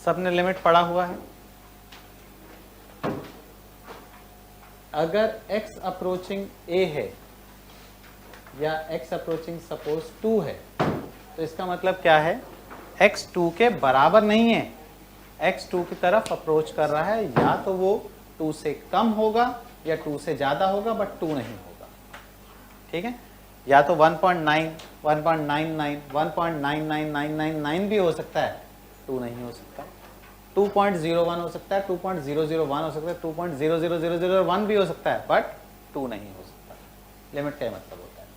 सबने लिमिट पढ़ा हुआ है। अगर x अप्रोचिंग a है या x अप्रोचिंग सपोज 2 है, तो इसका मतलब क्या है, x 2 के बराबर नहीं है, x 2 की तरफ अप्रोच कर रहा है, या तो वो 2 से कम होगा या 2 से ज़्यादा होगा, बट 2 नहीं होगा। ठीक है, या तो 1.9, 1.99, 1.99999 भी हो सकता है, 2 नहीं हो सकता। 2.01 हो सकता है, 2.001 हो सकता है, 2.00001 भी हो सकता है, बट 2 नहीं हो सकता। लिमिट का मतलब होता है।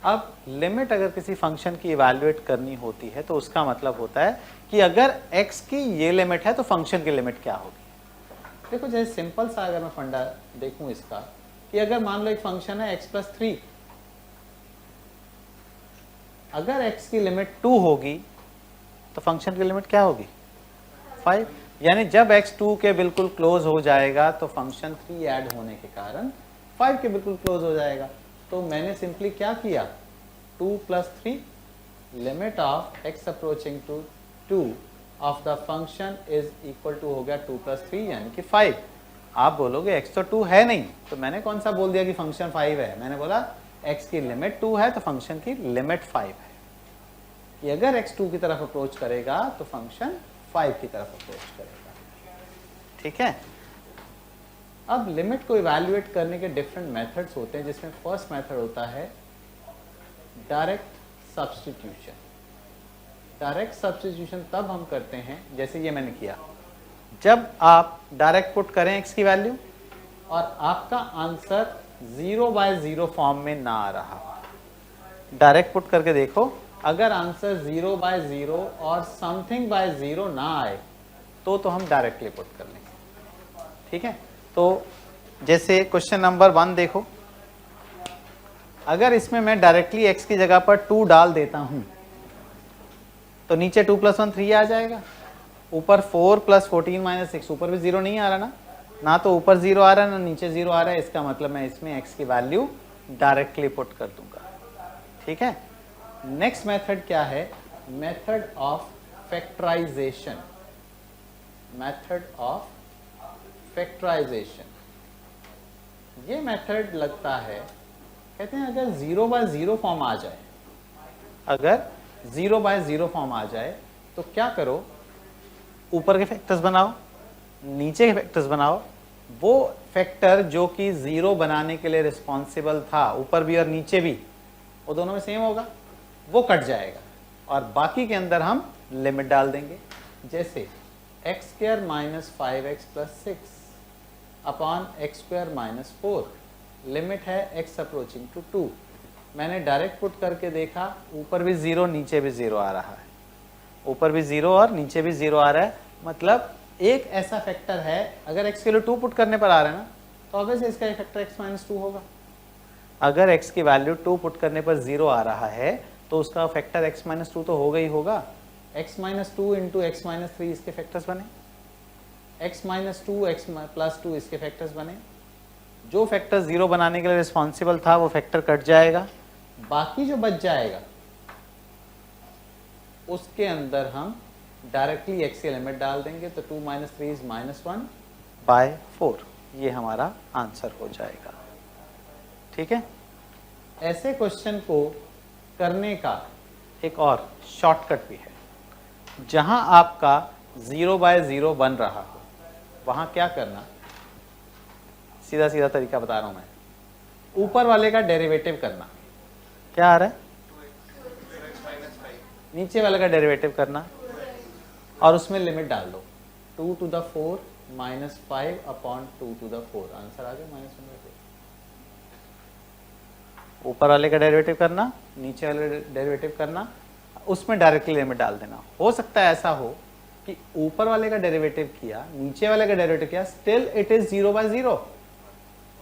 अब लिमिट अगर किसी फंक्शन की इवैल्यूएट करनी होती है तो उसका मतलब होता है कि अगर x की ये लिमिट है तो फंक्शन की लिमिट क्या होगी। देखो जैसे सिंपल सा अगर मैं फंडा देखूं इसका, कि अगर मान लो एक फंक्शन है x+3, अगर x की लिमिट 2 होगी तो फंक्शन की लिमिट क्या होगी, 5। यानी जब x 2 के बिल्कुल क्लोज हो जाएगा तो फंक्शन 3 ऐड होने के कारण 5 के बिल्कुल क्लोज हो जाएगा। तो मैंने सिंपली क्या किया, 2 + 3 limit of x approaching to 2 of the function is equal to हो गया 2 + 3 यानी कि 5। आप बोलोगे x तो 2 है नहीं, तो मैंने कौन सा बोल दिया कि फंक्शन 5 है, मैंने बोला x की लिमिट 2 है तो फंक्शन की लिमिट 5 है, कि अगर x 2 की तरफ अप्रोच करेगा तो फंक्शन 5 की तरफ अप्रोच करेगा। ठीक है, अब लिमिट को इवैल्यूएट करने के डिफरेंट मेथड्स होते हैं, जिसमें फर्स्ट मेथड होता है डायरेक्ट सब्स्टिट्यूशन। डायरेक्ट सब्स्टिट्यूशन तब हम करते हैं जैसे ये मैंने किया, जब आप डायरेक्ट पुट करें x की वैल्यू और आपका आंसर 0/0 फॉर्म में ना आ रहा, डायरेक्ट पुट करके देखो, अगर आंसर 0/0 और समथिंग बाय 0 ना आए तो हम डायरेक्टली पुट कर लेंगे। ठीक है, तो जैसे क्वेश्चन नंबर 1 देखो, अगर इसमें मैं डायरेक्टली x की जगह पर 2 डाल देता हूं तो नीचे 2 + 1 3 आ जाएगा, ऊपर 4 + 14 - 6, ऊपर भी 0 नहीं आ रहा ना तो ऊपर 0 आ रहा है ना नीचे 0 आ रहा है, इसका मतलब मैं इसमें x की वैल्यू डायरेक्टली पुट कर दूंगा। ठीक है, नेक्स्ट मेथड क्या है, method of factorization. Method of factorization, ये मेथड लगता है, कहते हैं अगर 0/0 फॉर्म आ जाए, अगर 0/0 फॉर्म आ जाए तो क्या करो, ऊपर के फैक्टर्स बनाओ, नीचे के फैक्टर्स बनाओ, वो फैक्टर जो कि 0 बनाने के लिए रिस्पॉन्सिबल था, ऊपर भी और नीचे भी, वो दोनों में सेम होगा, वो कट जाएगा और बाकी के अंदर हम लिमिट डाल देंगे। जैसे x² - 5x + 6 upon x² - 4, limit है x अप्रोचिंग टू 2। मैंने डायरेक्ट पुट करके देखा, ऊपर भी 0 नीचे भी 0 आ रहा है, ऊपर भी 0 और नीचे भी 0 आ रहा है, मतलब एक ऐसा फैक्टर है, अगर x के लिए 2 पुट करने पर आ रहा है ना, तो ऑब्वियसली इसका फैक्टर x - 2 होगा। अगर x की वैल्यू 2 पुट करने पर 0 आ रहा है तो उसका फैक्टर x - 2 तो होगा ही होगा। x - 2 × x - 3 इसके फैक्टर्स बने, x - 2 x + 2 इसके फैक्टर्स बने। जो फैक्टर 0 बनाने के लिए रिस्पॉन्सिबल था वो फैक्टर कट जाएगा, बाकी जो बच जाएगा उसके अंदर हम डायरेक्टली x की लिमिट डाल देंगे, तो 2 - 3 is -1/4, ये हमारा आंसर हो जाएगा। ठीक है, ऐसे क्वेश्चन को करने का एक और शॉर्टकट भी है, जहां आपका 0/0 बन रहा हो, वहां क्या करना, सीधा सीधा तरीका बता रहा हूं मैं, ऊपर वाले का डेरिवेटिव करना, क्या आ रहा है, नीचे वाले का डेरिवेटिव करना और उसमें लिमिट डाल दो, 2 to the 4 - 5 upon 2 to the 4, answer आ गया -1/4। ऊपर वाले का डेरिवेटिव करना, नीचे वाले डेरिवेटिव करना, उसमें डायरेक्टली लिमिट डाल देना। हो सकता है ऐसा हो कि ऊपर वाले का डेरिवेटिव किया, नीचे वाले का डेरिवेटिव किया, स्टिल इट इज 0/0,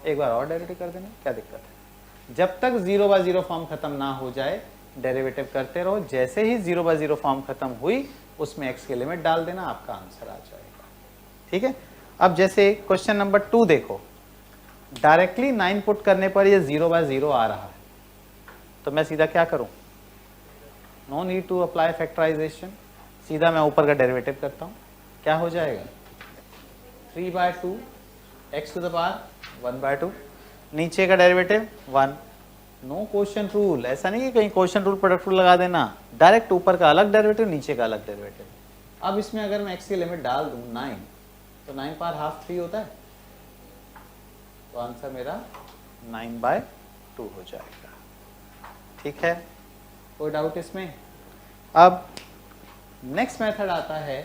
एक बार और डेरिवेटिव कर देना, क्या दिक्कत है। जब तक 0/0 फॉर्म खत्म ना हो जाए डेरिवेटिव करते रहो, जैसे ही 0/0 फॉर्म खत्म हुई उसमें x की लिमिट डाल देना, आपका आंसर आ जाएगा। ठीक है, अब जैसे क्वेश्चन नंबर 2 देखो, डायरेक्टली 9 पुट करने पर ये 0/0 आ रहा है, तो मैं सीधा क्या करूं, no need to apply factorization, सीधा मैं ऊपर का डेरिवेटिव करता हूं। क्या हो जाएगा 3/2 x टू द पावर 1/2, नीचे का डेरिवेटिव 1। नो क्वेश्चन रूल, ऐसा नहीं कि कहीं क्वेश्चन रूल प्रोडक्ट रूल लगा देना, डायरेक्ट ऊपर का अलग डेरिवेटिव नीचे का अलग डेरिवेटिव। अब इसमें अगर मैं x की लिमिट डाल दूं 9, तो 9 पावर हाफ 3 होता है, तो आंसर मेरा 9/2 हो जाएगा। ठीक है, कोई डाउट इसमें? अब नेक्स्ट मेथड आता है,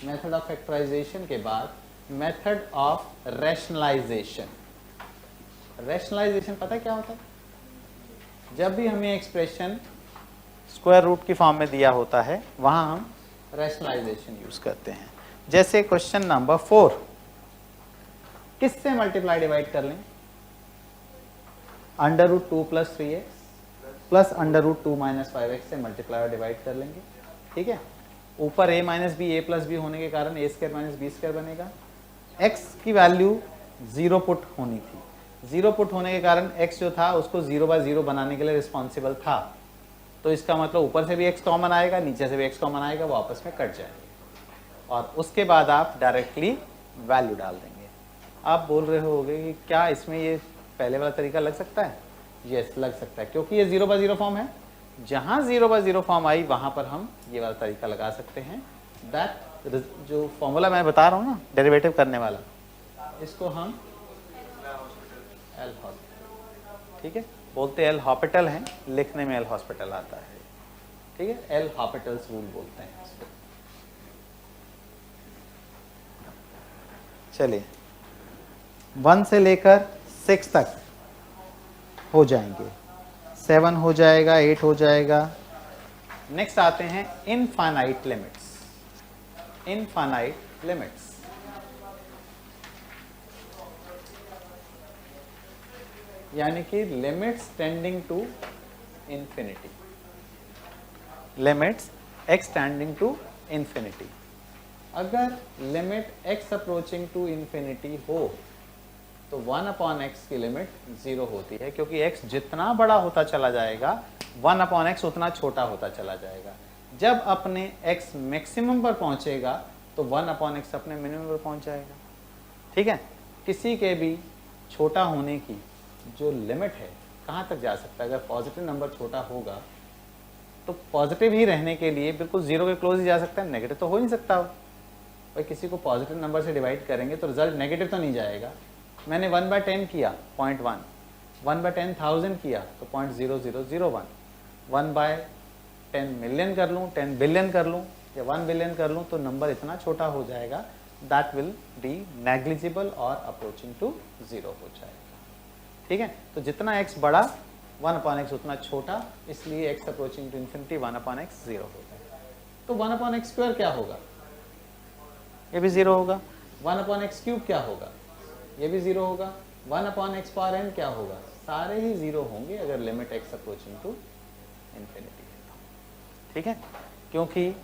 मेथड ऑफ फैक्टराइजेशन के बाद मेथड ऑफ रैशनलाइजेशन। रैशनलाइजेशन पता है क्या होता है? जब भी हमें एक्सप्रेशन स्क्वायर रूट की फॉर्म में दिया होता है वहां हम रैशनलाइजेशन यूज करते हैं। जैसे क्वेश्चन नंबर 4, किससे मल्टीप्लाई डिवाइड कर लें? √2 + 3x प्लस √2 - 5x से मल्टीप्लाई और डिवाइड कर लेंगे। ठीक है, ऊपर a - b a + b होने के कारण a² - b² बनेगा। x की वैल्यू 0 पुट होनी थी, 0 पुट होने के कारण x जो था उसको 0/0 बनाने के लिए रिस्पॉन्सिबल था, तो इसका मतलब ऊपर से भी x कॉमन आएगा, नीचे से भी x कॉमन आएगा, वो आपस में कट जाएंगे और उसके बाद आप डायरेक्टली वैल्यू डाल देंगे। आप बोल रहे होगे कि क्या इसमें ये पहले वाला तरीका लग सकता है? यस, लग सकता है, क्योंकि ये 0/0 फॉर्म है। जहां 0/0 फॉर्म आई वहां पर हम ये वाला तरीका लगा सकते हैं। दैट जो फॉर्मूला मैं बता रहा हूँ ना डेरिवेटिव करने वाला, इसको हम एल हॉस्पिटल, ठीक है, बोलते एल हॉस्पिटल हैं, लिखने में एल हॉस्पिटल आता है। ठीक है, एल हॉस्पिटल्स रूल बोलते हैं इसको। चलिए 1 से लेकर 6 तक हो जाएंगे, 7 हो जाएगा, 8 हो जाएगा। नेक्स्ट आते हैं इनफाइनाइट लिमिट्स। इनफाइनाइट लिमिट्स यानी कि limits tending to infinity, limits x tending to infinity. अगर limit x approaching to infinity हो तो 1/x की लिमिट 0 होती है, क्योंकि x जितना बड़ा होता चला जाएगा 1/x उतना छोटा होता चला जाएगा। जब अपने x मैक्सिमम पर पहुंचेगा तो 1/x अपने मिनिमम पर पहुंच जाएगा। ठीक है, किसी के भी छोटा होने की जो लिमिट है कहाँ तक जा सकता है? अगर पॉजिटिव नंबर छोटा होगा तो पॉजिटिव ही रहने के लिए बिल्कुल 0 के क्लोज ही जा सकता है, नेगेटिव तो हो नहीं सकता। भाई किसी को पॉजिटिव नंबर से डिवाइड करेंगे तो रिजल्ट नेगेटिव तो नहीं जाएगा। मैंने 1/10 किया 0.1, 1/10,000 किया तो 0.0001, 1/10 मिलियन कर लूँ, 10 बिलियन कर लूँ या 1 बिलियन कर लूँ तो नंबर इतना छोटा हो जाएगा दैट विल बी नेग्लिजिबल और अप्रोचिंग टू 0 हो जाएगा। ठीक है, तो जितना x बड़ा 1/x उतना छोटा, इसलिए x approaching to infinity 1/x 0 होगा। तो 1/x² क्या होगा? ये भी 0 होगा। 1/x³ क्या होगा? ये भी 0 होगा। 1/x⁴n क्या होगा? सारे ही 0 होंगे अगर limit x approaching to infinity है। ठीक है, क्योंकि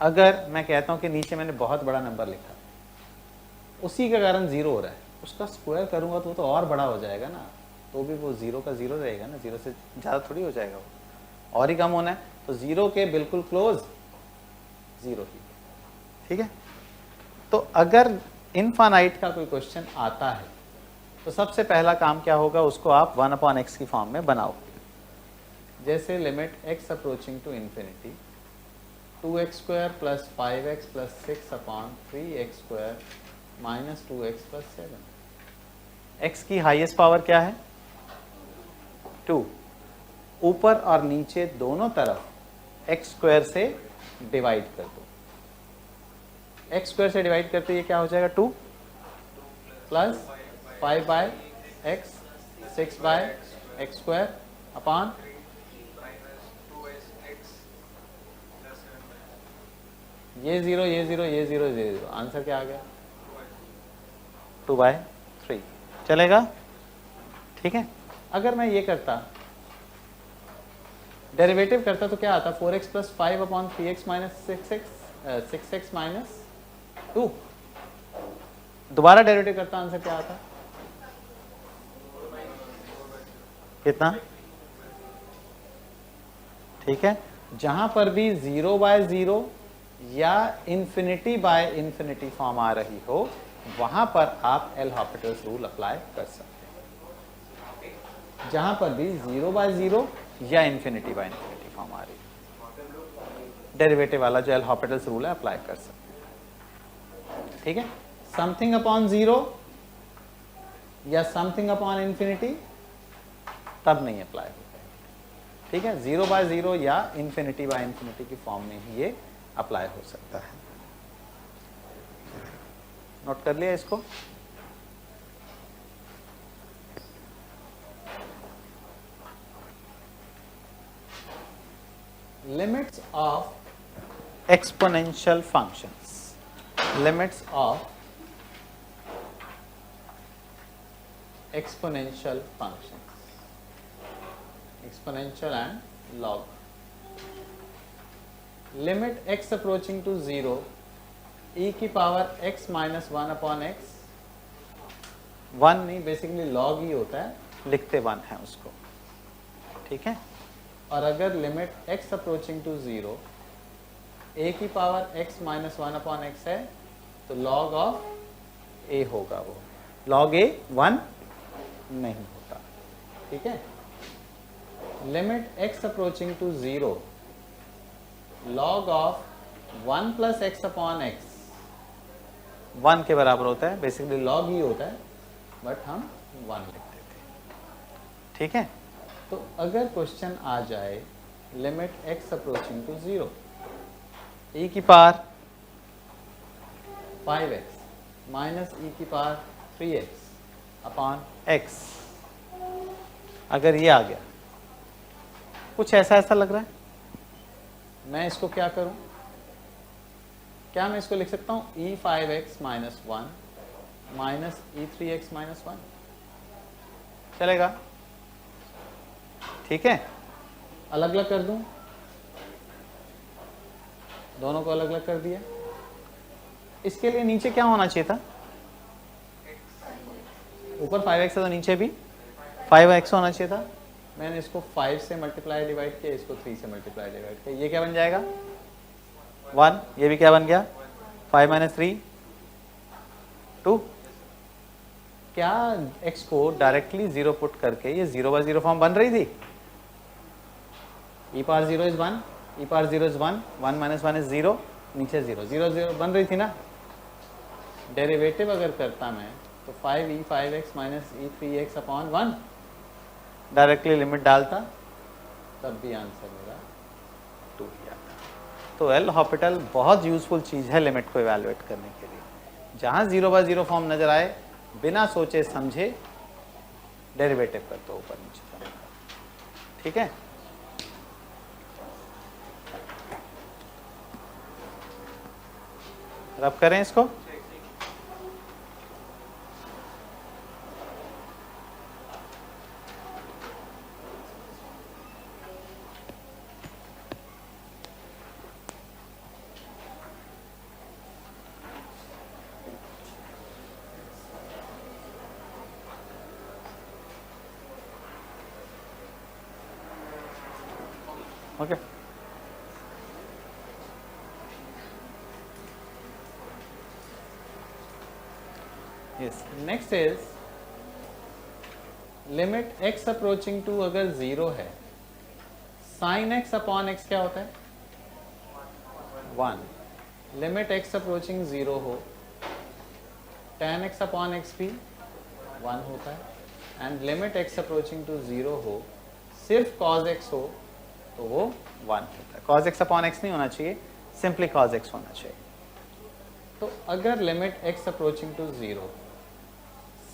अगर मैं कहता हूं कि नीचे मैंने बहुत बड़ा नंबर लिखा, उसी के कारण 0 हो रहा है, उसका स्क्वायर करूंगा तो वो तो और बड़ा हो जाएगा ना, तो भी वो 0 का 0 रहेगा ना, 0 से ज़्यादा थोड़ी हो जाएगा, वो और ही कम होना है। तो 0 के बिल्कुल क्लोज 0 ही। ठीक है, तो अगर इनफाइनाइट का कोई क्वेश्चन आता है तो सबसे पहला काम क्या होगा? उसको आप 1/x की फॉर्म में बनाओ। जैसे limit x approaching to infinity 2x² + 5x + 6/3x² - 2x + 7। x की हाईएस्ट पावर क्या है? 2। ऊपर और नीचे दोनों तरफ x² से डिवाइड कर दो। x² से डिवाइड करते ये क्या हो जाएगा? 2 + 5/x 6/x² अपॉन ये 0 ये 0 ये 0 ये 0। आंसर क्या आ गया? 2/3 चलेगा। ठीक है, अगर मैं ये करता डेरिवेटिव करता तो क्या आता? 4x + 5/3x - 6x - 2। दोबारा डेरिवेटिव करता आंसर क्या आता? कितना? ठीक है, जहां पर भी 0/0 या इन्फिनिटी बाय इन्फिनिटी फॉर्म आ रही हो, वहां पर आप एल हॉस्पिटल्स रूल अप्लाई कर सकते हैं। जहां पर भी 0 बाय 0 या इन्फिनिटी बाय इन्फिनिटी फॉर्म आ रही है, डेरिवेटिव वाला जो एल हॉस्पिटल्स रूल है अप्लाई कर सकते हैं। ठीक है, समथिंग अपॉन 0 या समथिंग अपॉन इन्फिनिटी तब नहीं अप्लाई होता है। ठीक है, 0 बाय 0 या इन्फिनिटी बाय इन्फिनिटी की फॉर्म में ही ये अप्लाई हो सकता है। नोट कर लिया इसको। Limits of exponential functions, limits of exponential functions, exponential and log. Limit x approaching to 0 e की power x minus 1 upon x, 1 नहीं बेसिकली log ही होता है, लिखते 1 है उसको। ठीक है, और अगर limit x approaching to 0 a की power x minus 1 upon x है तो log of a होगा, वो log a 1 नहीं होता। ठीक है, limit x approaching to 0 log of 1 plus x upon x 1 के बराबर होता है, बेसिकली log ही होता है, बट हम 1 लिख देते हैं। ठीक है, तो अगर क्वेश्चन आ जाए limit x approaching to 0 e की पावर 5x माइनस e की पावर 3x अपॉन x, अगर ये आ गया, कुछ ऐसा ऐसा लग रहा है, मैं इसको क्या करूं, क्या मैं इसको लिख सकता हूं e5x minus 1 minus e3x minus 1, चलेगा? ठीक है, अलग अलग कर दूं, दोनों को अलग अलग कर दिया। इसके लिए नीचे क्या होना चाहिए था, ऊपर 5x है तो नीचे भी 5x होना चाहिए था। मैंने इसको 5 से मल्टीप्लाई डिवाइड किया, इसको 3 से मल्टीप्लाई डिवाइड किया, ये क्या बन जाएगा 1, ये भी क्या बन गया 5 माइनस 3 2। क्या x को डायरेक्टली 0 पुट करके ये 0 बाय 0 फॉर्म बन रही थी? e power 0 is 1, e power 0 is 1, 1 minus 1 is 0, नीचे 0 0 0 बन रही थी ना। डेरिवेटिव अगर करता मैं तो 5e5x minus e3x upon 1, directly limit डालता तब भी आंसर मेरा 2 ही आता। तो एल हॉस्पिटल बहुत यूजफुल चीज़ है लिमिट को इवैल्यूएट करने के लिए। जहाँ 0 बाय 0 फॉर्म नजर आए, बिना सोचे समझे डेरिवेटिव कर दो ऊपर नीचे। ठीक है, रब करें इसको। Okay. Yes. Next is limit x approaching to अगर 0 है, साइन x अपॉन x क्या होता है 1। लिमिट x अप्रोचिंग 0 हो, tan x अपॉन x भी 1 होता है। And limit x approaching to 0 हो, सिर्फ cos x हो तो वो 1 होता है। cos x अपॉन x नहीं होना चाहिए, सिंपली cos x होना चाहिए। तो अगर limit x approaching to 0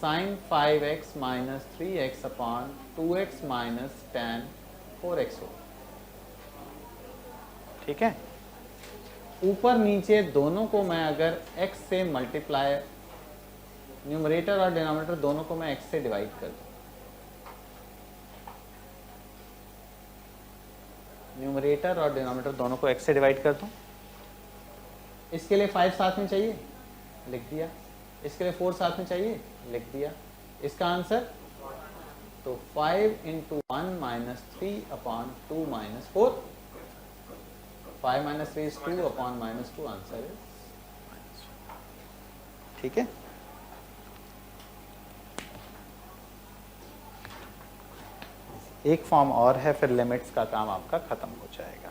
sine 5x minus 3x upon 2x minus tan 4x हो, ठीक है, ऊपर नीचे दोनों को मैं अगर x से मल्टीप्लाई, न्यूमरेटर और डिनोमिनेटर दोनों को मैं x से डिवाइड कर दूं, न्यूमरेटर और डिनोमिनेटर दोनों को x से डिवाइड कर दूं, इसके लिए 5 साथ में चाहिए, लिख दिया। इसके लिए 4 साथ में चाहिए, लिख दिया। इसका आंसर तो 5 into 1 minus 3 upon 2 minus 4, 5 minus 3 is 2 upon minus 2, answer is. ठीक है, एक फॉर्म और है, फिर लिमिट्स का काम आपका खत्म हो जाएगा।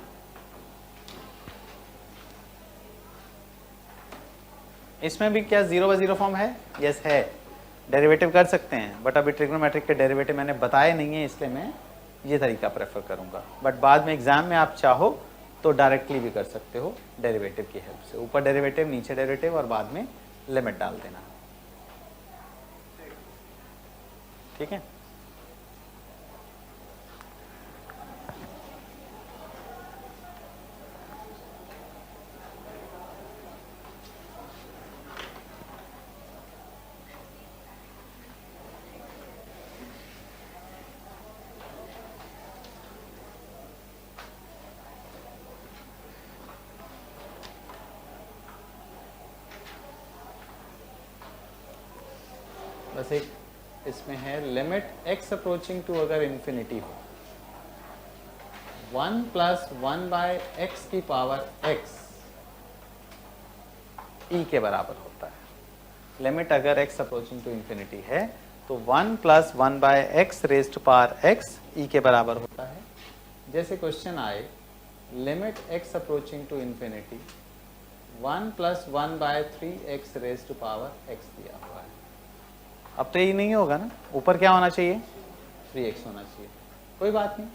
इसमें भी क्या 0 बाय 0 फॉर्म है? यस है, डेरिवेटिव कर सकते हैं, बट अभी ट्रिग्नोमेट्रिक के डेरिवेटिव मैंने बताए नहीं है, इसलिए मैं ये तरीका प्रेफर करूंगा। बट बाद में एग्जाम में आप चाहो तो डायरेक्टली भी कर सकते हो डेरिवेटिव की हेल्प से, ऊपर डेरिवेटिव नीचे डेरिवेटिव और बाद में लिमिट डाल देना। ठीक है, बस एक इसमें है लिमिट x अप्रोचिंग टू अगर इन्फिनिटी हो, 1 प्लस 1 बाय एक्स की पावर x e के बराबर होता है। लिमिट अगर x अप्रोचिंग टू इन्फिनिटी है तो 1 plus 1 by x raise to power x e के बराबर होता है। जैसे क्वेश्चन आए limit x approaching to infinity 1 plus 1 by 3x raise to power x दिया हुआ है। अब तो यही नहीं होगा ना, ऊपर क्या होना चाहिए? 3x होना चाहिए। कोई बात नहीं,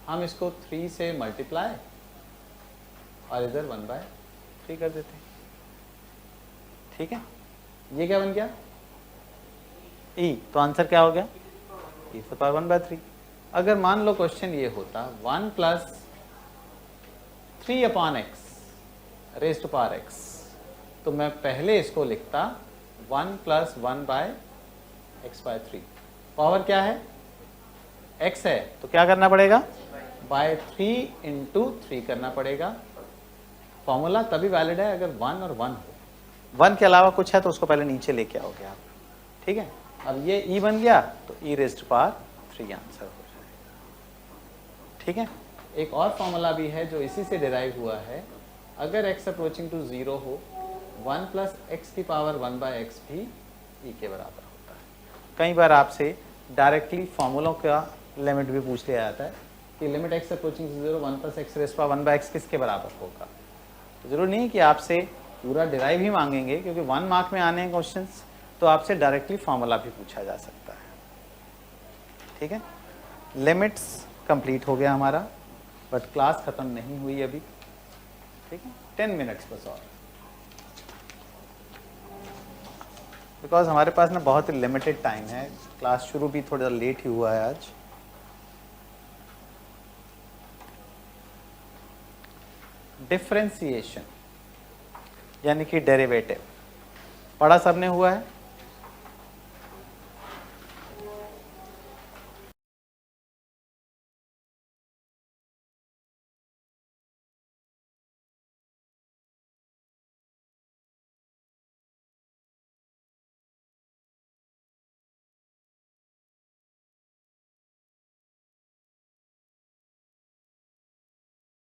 हम इसको 3 से मल्टीप्लाई और इधर 1 बाय 3 कर देते हैं। ठीक है, ये क्या बन गया? e, तो आंसर क्या हो गया? e to the power 1 by 3। अगर मान लो क्वेश्चन ये होता 1 plus 3 upon x raise to power x, तो मैं पहले इसको लिखता 1 plus 1 by x by 3। Power क्या है? x है, तो क्या करना पड़ेगा? बाय 3 इंटू 3 करना पड़ेगा। फॉर्मूला तभी वैलिड है अगर 1 और 1 हो। 1 के अलावा कुछ है तो उसको पहले नीचे लेके आओगे आप। ठीक है, अब ये e बन गया तो e raise to power 3 answer हो जाएगा। ठीक है, एक और फॉर्मूला भी है जो इसी से डिराइव हुआ है। अगर x अप्रोचिंग टू 0 हो, 1 प्लस एक्स की पावर 1 बाय एक्स भी e के बराबर होता है। कई बार आपसे डायरेक्टली फॉर्मूलों का लिमिट भी पूछ लिया जाता है कि limit x approaching to 0 1 plus x raise to power 1 by x किसके बराबर होगा। तो जरूरी नहीं कि आपसे पूरा डिराइव ही मांगेंगे, क्योंकि 1 मार्क में आने हैं क्वेश्चंस, तो आपसे डायरेक्टली फॉर्मूला भी पूछा जा सकता है। ठीक है, लिमिट्स कंप्लीट हो गया हमारा, बट क्लास खत्म नहीं हुई अभी। ठीक है, 10 मिनट्स बस और, बिकॉज हमारे पास ना बहुत ही लिमिटेड टाइम है। क्लास शुरू भी थोड़ा लेट ही हुआ है आज। डिफरेंशिएशन यानी कि डेरिवेटिव पढ़ा सबने हुआ है?